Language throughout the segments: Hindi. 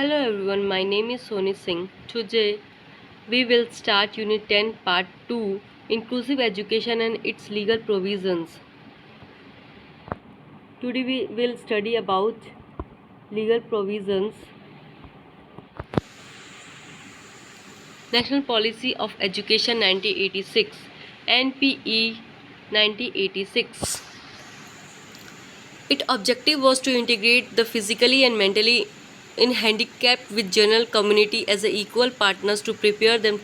Hello everyone, my name is Soni Singh. Today we will start Unit 10 Part 2 Inclusive Education and its Legal Provisions. Today we will study about legal provisions. National Policy of Education 1986 NPE 1986. Its objective was to integrate the physically and mentally in handicapped with general community as equal partners to prepare them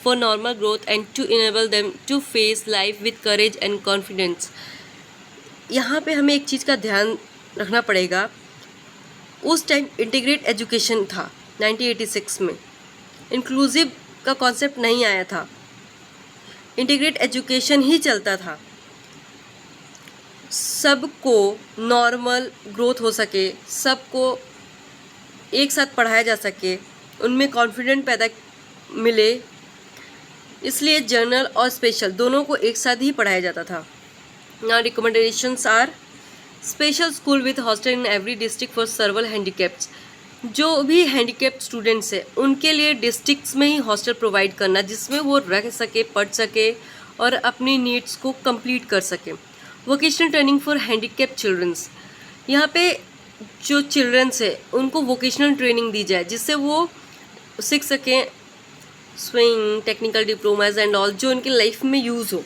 for normal growth and to enable them to face life with courage and confidence. यहाँ पे हमें एक चीज़ का ध्यान रखना पड़ेगा, उस टाइम इंटीग्रेट एजुकेशन था 1986 में, इंक्लूसिव का कॉन्सेप्ट नहीं आया था, इंटीग्रेट एजुकेशन ही चलता था। सबको नॉर्मल ग्रोथ हो सके, सबको एक साथ पढ़ाया जा सके, उनमें कॉन्फिडेंट पैदा मिले, इसलिए जनरल और स्पेशल दोनों को एक साथ ही पढ़ाया जाता था। Now recommendations are special school with hostel in every district for several handicaps. जो भी हैंडीकैप्ड स्टूडेंट्स हैं उनके लिए डिस्ट्रिक्ट्स में ही हॉस्टल प्रोवाइड करना जिसमें वो रह सके, पढ़ सके और अपनी नीड्स को कंप्लीट कर सके। Vocational training for handicapped childrens, यहाँ पे जो चिल्ड्रंस है उनको वोकेशनल ट्रेनिंग दी जाए जिससे वो सीख सकें swing, technical diplomas and all, जो उनकी लाइफ में यूज़ हो।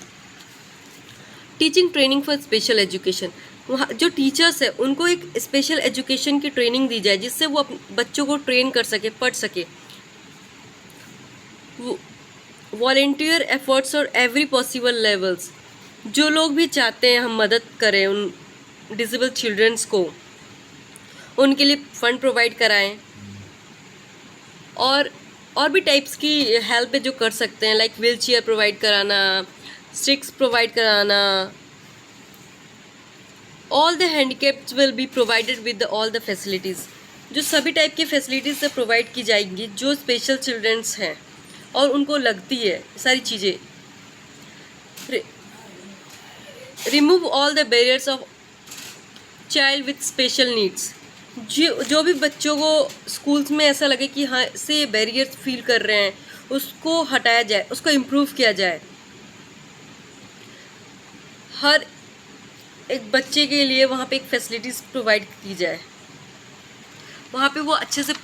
Teaching training for special education, वहाँ जो टीचर्स है उनको एक स्पेशल एजुकेशन की ट्रेनिंग दी जाए जिससे वो बच्चों को ट्रेन कर सके, पढ़ सके। वॉलेंटियर एफर्ट्स और एवरी पॉसिबल लेवल्स, जो लोग भी चाहते हैं हम मदद करें उन डिसेबल चिल्ड्रंस को, उनके लिए फ़ंड प्रोवाइड कराएं और भी टाइप्स की हेल्प है जो कर सकते हैं, लाइक व्हील चेयर प्रोवाइड कराना, स्टिक्स प्रोवाइड कराना। All the handicaps will be provided with all the facilities, जो सभी टाइप की फैसिलिटीज़ से प्रोवाइड की जाएंगी जो स्पेशल चिल्ड्रंस हैं और उनको लगती है सारी चीज़ें। Remove all the barriers of child with special needs, जो भी बच्चों को स्कूल्स में ऐसा लगे कि हाँ से बैरियर्स फील कर रहे हैं उसको हटाया जाए, उसको इम्प्रूव किया जाए। हर एक बच्चे के लिए वहाँ पे एक फैसिलिटीज़ प्रोवाइड की जाए, वहाँ पे वो अच्छे से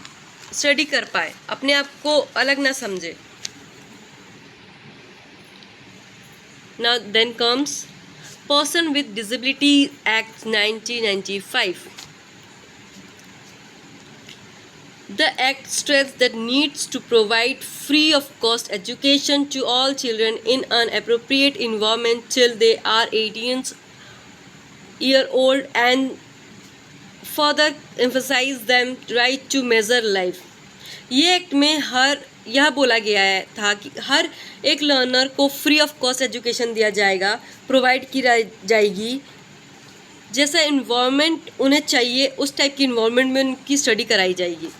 स्टडी कर पाए, अपने आप को अलग ना समझे। Now then comes person with disability act 1995. The Act stressed that needs to provide free of cost education to all children in an appropriate environment till they are 18 years old and further emphasize them right to measure life. ये एक्ट में यह बोला गया था कि हर एक लर्नर को फ्री ऑफ कॉस्ट एजुकेशन दिया जाएगा, प्रोवाइड की जाएगी, जैसा इन्वायरमेंट उन्हें चाहिए उस टाइप की इन्वायरमेंट में उनकी स्टडी कराई जाएगी।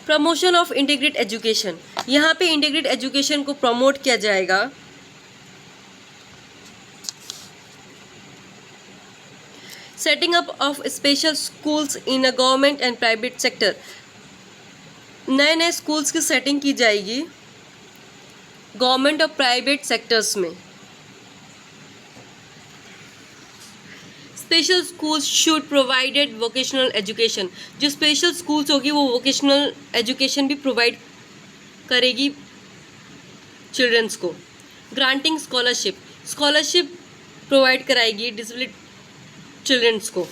प्रमोशन ऑफ इंटीग्रेट एजुकेशन, यहाँ पे इंटीग्रेट एजुकेशन को प्रमोट किया जाएगा। Setting up of special schools in a government and private sector, नए नए स्कूल्स की सेटिंग की जाएगी गवर्नमेंट और प्राइवेट सेक्टर्स में। Special schools should provided vocational education, जो स्पेशल स्कूल्स होगी वो वोकेशनल एजुकेशन भी प्रोवाइड करेगी चिल्ड्रंस को। ग्रांटिंग स्कॉलरशिप प्रोवाइड कराएगी डिसेबल्ड चिल्ड्रंस को।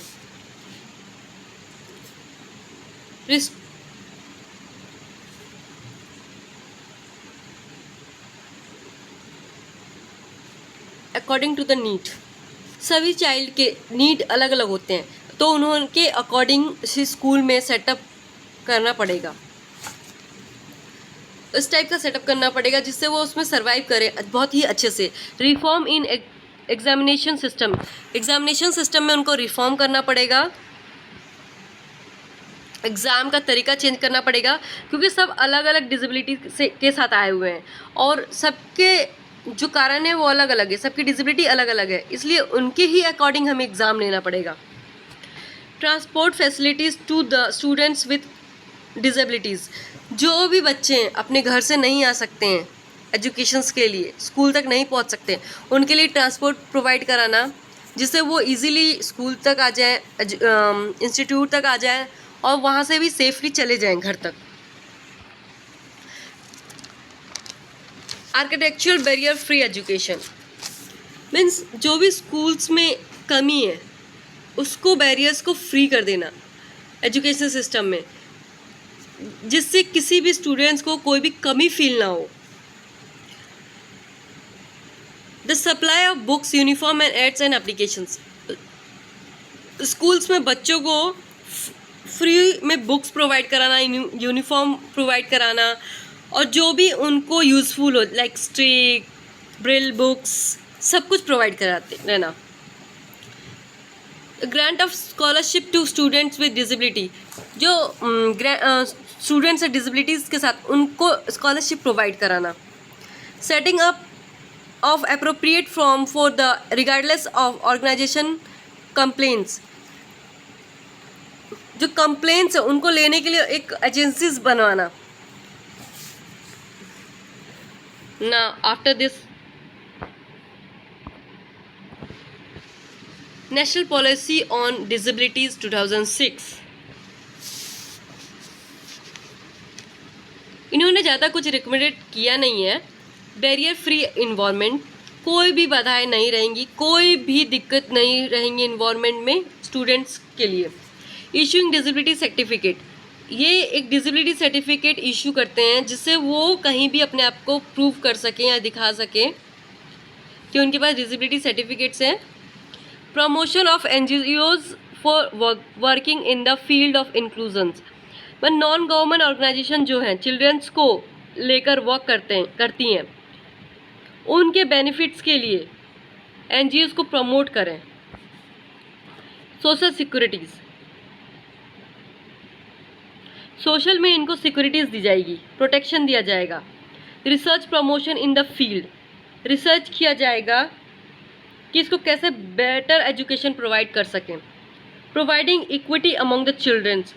अकॉर्डिंग टू द नीड, सभी चाइल्ड के नीड अलग अलग होते हैं तो उनके अकॉर्डिंग स्कूल में सेटअप करना पड़ेगा, इस टाइप का सेटअप करना पड़ेगा जिससे वो उसमें सरवाइव करे बहुत ही अच्छे से। रिफॉर्म इन एग्जामिनेशन सिस्टम में उनको रिफॉर्म करना पड़ेगा, एग्ज़ाम का तरीका चेंज करना पड़ेगा क्योंकि सब अलग अलग डिसेबिलिटी के साथ आए हुए हैं और सबके जो कारण है वो अलग अलग है, सबकी डिसेबिलिटी अलग अलग है, इसलिए उनके ही अकॉर्डिंग हमें एग्ज़ाम लेना पड़ेगा। Transport facilities to the students with disabilities. जो भी बच्चे अपने घर से नहीं आ सकते हैं एजुकेशंस के लिए, स्कूल तक नहीं पहुंच सकते, उनके लिए ट्रांसपोर्ट प्रोवाइड कराना, जिससे वो इजीली स्कूल तक आ जाएं, इंस्टीट्यूट तक आ जाएं और वहाँ से भी सेफली चले जाएं घर तक। Architectural barrier free education means जो भी स्कूल्स में कमी है उसको, बैरियर्स को फ्री कर देना एजुकेशन सिस्टम में, जिससे किसी भी स्टूडेंट्स को कोई भी कमी फील ना हो। The supply of books, uniform and aids and applications. Schools में बच्चों को फ्री में बुक्स प्रोवाइड कराना, यूनिफॉर्म प्रोवाइड कराना, और जो भी उनको यूज़फुल हो लाइक स्ट्रिक, ब्रेल बुक्स, सब कुछ प्रोवाइड कराते रहना। Grant of scholarship to students with disability. जो स्टूडेंट्स हैं डिसेबिलिटीज़ के साथ, उनको स्कॉलरशिप प्रोवाइड कराना। Setting up of appropriate form for the regardless of organization complaints. जो कंप्लेंट्स है उनको लेने के लिए एक एजेंसीज बनवाना। ना after this national policy on disabilities 2006। इन्होंने ज़्यादा कुछ रिकमेंडेड किया नहीं है। बैरियर फ्री इन्वायरमेंट, कोई भी बाधाएं नहीं रहेंगी, कोई भी दिक्कत नहीं रहेंगी इन्वायरमेंट में स्टूडेंट्स के लिए। इशूइंग डिसेबिलिटी सर्टिफिकेट, ये एक डिसेबिलिटी सर्टिफिकेट इशू करते हैं जिससे वो कहीं भी अपने आप को प्रूव कर सकें या दिखा सकें कि उनके पास डिसेबिलिटी सर्टिफिकेट्स हैं। Promotion of NGOs for working in the field of inclusions. पर नॉन गवर्नमेंट ऑर्गेनाइजेशन जो हैं चिल्ड्रंस को लेकर वर्क करती हैं, उनके बेनिफिट्स के लिए NGOs को प्रमोट करें। सोशल सिक्योरिटीज़, सोशल में इनको सिक्योरिटीज़ दी जाएगी, प्रोटेक्शन दिया जाएगा। Research promotion in the field, research किया जाएगा कि इसको कैसे बेटर एजुकेशन प्रोवाइड कर सकें। Providing equity among the childrens,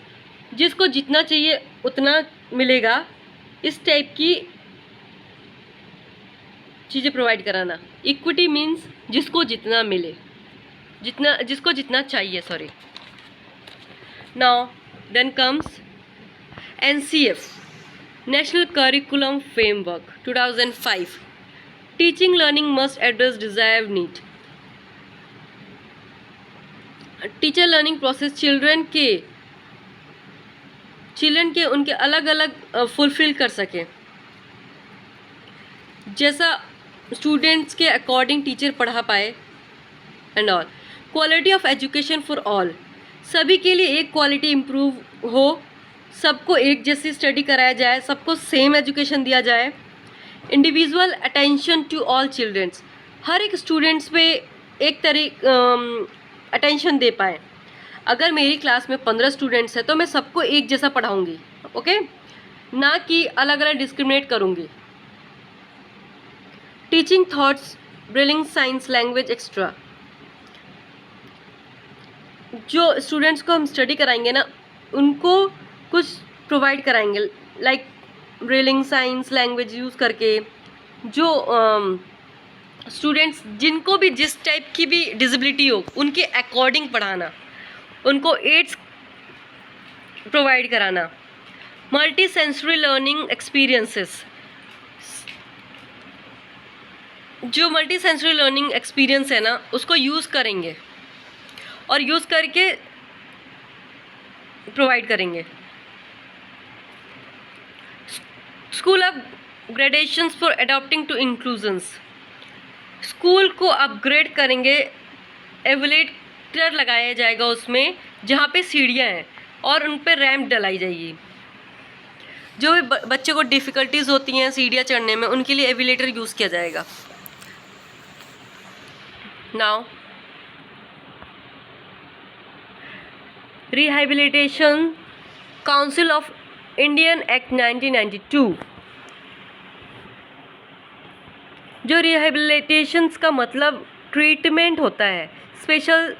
जिसको जितना चाहिए उतना मिलेगा, इस टाइप की चीज़ें प्रोवाइड कराना। इक्विटी मीन्स जिसको जितना मिले, जिसको जितना चाहिए, sorry. Now then comes NCF, national curriculum framework 2005। Teaching learning must address desired need. Teacher learning process children के उनके अलग अलग फुलफिल कर सकें, जैसा स्टूडेंट्स के अकॉर्डिंग टीचर पढ़ा पाए and all. Quality of education for all, सभी के लिए एक क्वालिटी इम्प्रूव हो, सबको एक जैसी स्टडी कराया जाए, सबको सेम एजुकेशन दिया जाए। Individual attention to all childrens, हर एक स्टूडेंट्स पे एक अटेंशन दे पाए। अगर मेरी क्लास में 15 स्टूडेंट्स हैं तो मैं सबको एक जैसा पढ़ाऊँगी, ओके, ना कि अलग अलग डिस्क्रिमिनेट करूँगी। Teaching thoughts, brailing, science, language extra, जो स्टूडेंट्स को हम स्टडी कराएंगे ना, उनको कुछ प्रोवाइड कराएंगे like brailing, science, language use करके। जो स्टूडेंट्स जिनको भी जिस टाइप की भी डिसेबिलिटी हो उनके अकॉर्डिंग पढ़ाना, उनको एड्स प्रोवाइड कराना। मल्टी सेंसरी लर्निंग एक्सपीरियंसेस, जो मल्टी सेंसरी लर्निंग एक्सपीरियंस है ना, उसको यूज़ करेंगे और यूज़ करके प्रोवाइड करेंगे। School upgradations for adopting to inclusions, school को अपग्रेड करेंगे, एवेलेटर लगाया जाएगा उसमें जहाँ पे सीढ़ियाँ हैं और उन पे रैंप डलाई जाएगी। जो भी बच्चे को डिफ़िकल्टीज़ होती हैं सीढ़ियाँ चढ़ने में, उनके लिए एवेलेटर यूज़ किया जाएगा। Now rehabilitation council of Indian act 1992। जो रिहैबिलिटेशंस का मतलब ट्रीटमेंट होता है स्पेशल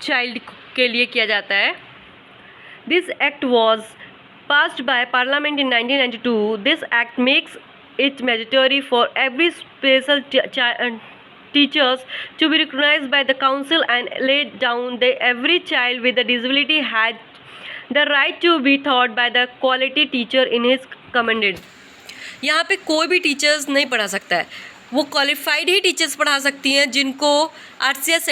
चाइल्ड के लिए किया जाता है। This act was passed by Parliament in 1992. This act makes it mandatory for every special teachers to be recognized by the council and laid down that every child with a disability had the right to be taught by the quality teacher in his commanded. यहाँ पे कोई भी टीचर्स नहीं पढ़ा सकता है, वो क्वालिफाइड ही टीचर्स पढ़ा सकती हैं जिनको RCS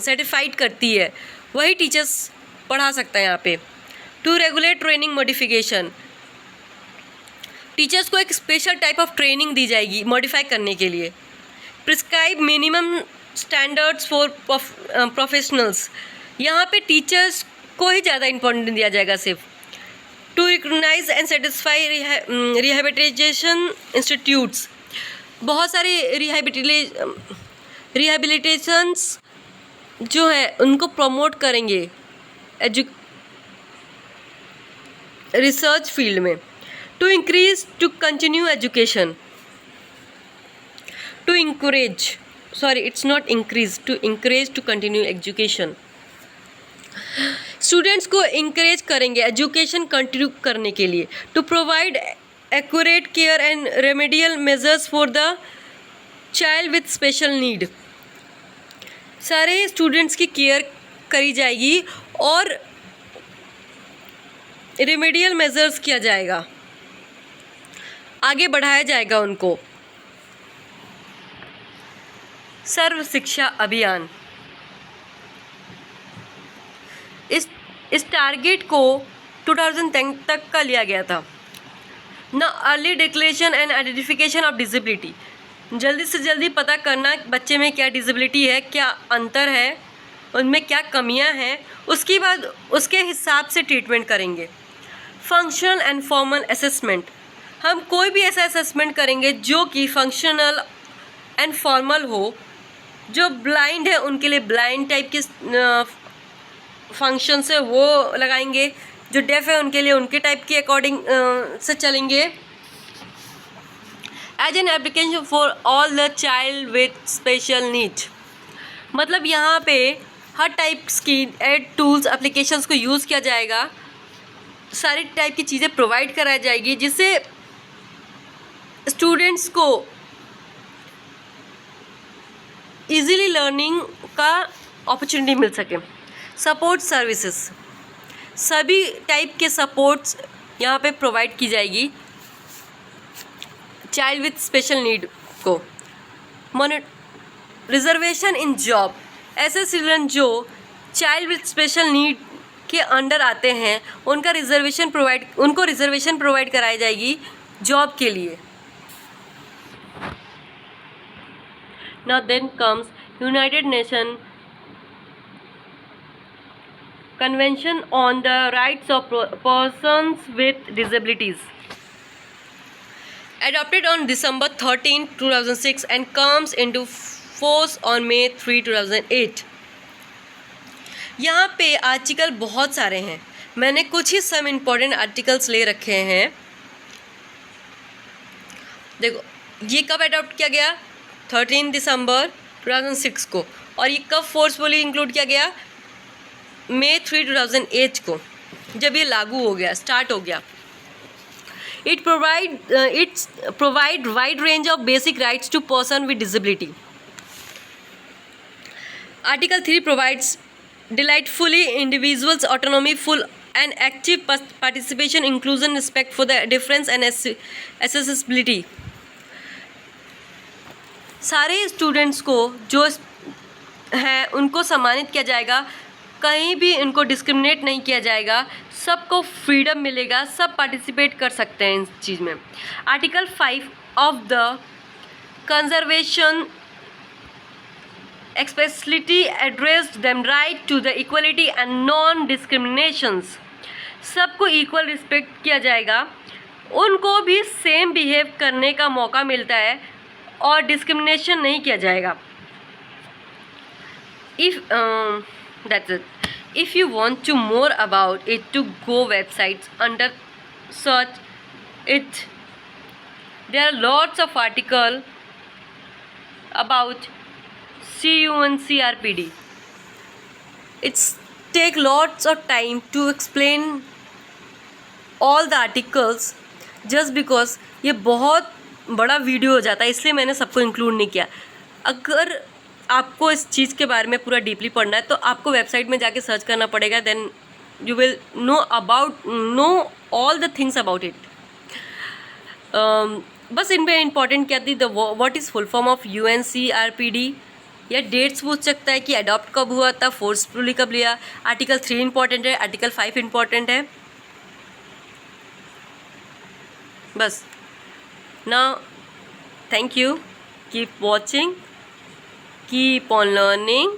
सर्टिफाइड करती है, वही टीचर्स पढ़ा सकता है यहाँ पे। To regulate training modification, teachers को एक स्पेशल टाइप ऑफ ट्रेनिंग दी जाएगी मॉडिफाई करने के लिए। Prescribe minimum standards for professionals, यहाँ पे टीचर्स को ही ज़्यादा इंपॉर्टेंट दिया जाएगा सिर्फ। To recognize and satisfy rehabilitation institutes, बहुत सारे रिहेबिलिटेशंस जो है उनको प्रमोट करेंगे रिसर्च फील्ड में। To increase to continue education, to encourage, sorry it's not increase, to encourage to continue education, students को इंकरेज करेंगे एजुकेशन कंटिन्यू करने के लिए। To provide accurate care and remedial measures for the child with special need, सारे स्टूडेंट्स की केयर करी जाएगी और रेमेडियल मेजर्स किया जाएगा, आगे बढ़ाया जाएगा उनको। सर्व शिक्षा अभियान, इस टारगेट को 2010 तक का लिया गया था। न early declaration and identification of disability, जल्दी से जल्दी पता करना बच्चे में क्या डिसेबिलिटी है, क्या अंतर है, उनमें क्या कमियां हैं, उसके बाद उसके हिसाब से ट्रीटमेंट करेंगे। फंक्शनल एंड फॉर्मल असेसमेंट, हम कोई भी ऐसा असेसमेंट करेंगे जो कि फंक्शनल एंड फॉर्मल हो। जो ब्लाइंड है उनके लिए ब्लाइंड टाइप के फंक्शन से वो लगाएंगे, जो डेफ है उनके लिए उनके टाइप के अकॉर्डिंग से चलेंगे। As an application for all the child with special need, मतलब यहाँ पे हर टाइप्स की एड टूल्स एप्लीकेशंस को यूज़ किया जाएगा, सारी टाइप की चीज़ें प्रोवाइड कराई जाएगी जिससे स्टूडेंट्स को इजीली लर्निंग का अपॉर्चुनिटी मिल सके। सपोर्ट सर्विसेज, सभी टाइप के सपोर्ट्स यहाँ पे प्रोवाइड की जाएगी चाइल्ड विथ स्पेशल नीड को। रिजर्वेशन इन जॉब, ऐसे चिल्ड्रन जो चाइल्ड विथ स्पेशल नीड के अंडर आते हैं उनको रिजर्वेशन प्रोवाइड कराई जाएगी जॉब के लिए। Now then comes United Nation convention on the rights of persons with disabilities, adopted on December 13, 2006 and comes into force on May 3, 2008। यहाँ पे आर्टिकल बहुत सारे हैं, मैंने कुछ ही सम इम्पोर्टेंट आर्टिकल्स ले रखे हैं। देखो ये कब अडॉप्ट किया गया, 13 दिसंबर 2006 को, और ये कब फोर्सफुली इंक्लूड किया गया, May 3, 2008 को, जब ये लागू हो गया, स्टार्ट हो गया। It provide wide range of basic rights to person with disability. Article 3 provides delightfully individuals autonomy, full and active participation, inclusion, respect for the difference and accessibility. सारे स्टूडेंट्स को जो हैं उनको सम्मानित किया जाएगा, कहीं भी इनको डिस्क्रिमिनेट नहीं किया जाएगा, सबको फ्रीडम मिलेगा, सब पार्टिसिपेट कर सकते हैं इस चीज़ में। Article 5 of the conservation expressly addressed them right to the equality and non discriminations, सबको इक्वल रिस्पेक्ट किया जाएगा, उनको भी सेम बिहेव करने का मौका मिलता है और डिस्क्रिमिनेशन नहीं किया जाएगा। That's it. If you want to more about it, to go websites under search it. There are lots of article about CU and CRPD. It's take lots of time to explain all the articles just because ये बहुत बड़ा वीडियो हो जाता है, इसलिए मैंने सबको इंक्लूड नहीं किया। अगर आपको इस चीज़ के बारे में पूरा डीपली पढ़ना है तो आपको वेबसाइट में जाके सर्च करना पड़ेगा, then you will know all the things about it. बस इनमें इंपॉर्टेंट क्या थी, the what is full form of UNCRPD, या डेट्स पूछ सकता है कि अडॉप्ट कब हुआ था, फोर्सफुली कब लिया। आर्टिकल 3 इंपॉर्टेंट है, आर्टिकल 5 इंपॉर्टेंट है। बस now thank you, keep watching, keep on learning.